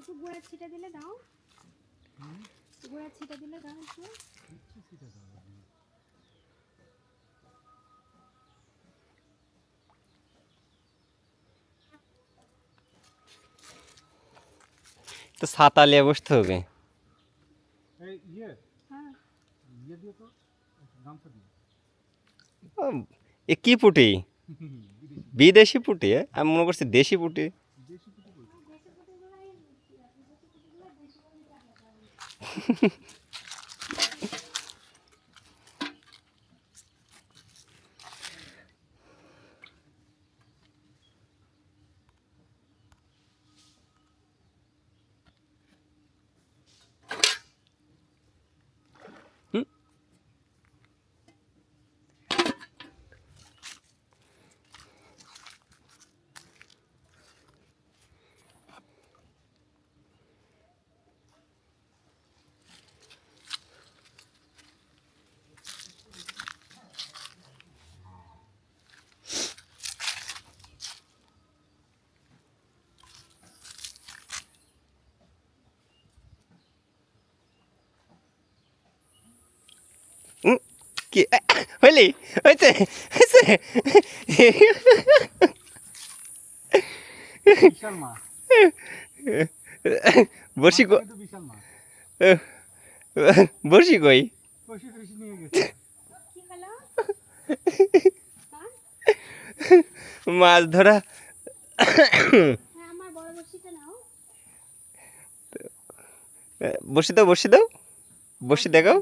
একটু গুঁড়া ছিটা দিলে দাও, গুঁড়া ছিটা দিলে দাও একটু। তো ছাতা নিয়ে বসতে হবে। হ্যাঁ এ কি পুঁটি? বিদেশি পুঁটি? আমি মনে করছি দেশি পুঁটি। কি হইলি? হয়েছে হয়েছে। বসি বসি কই? কি হলো? মাছ ধরা। হ্যাঁ আমার বড় বড়শিটা নাও। বসি দাও, বসি দাও, বসি দেখাও।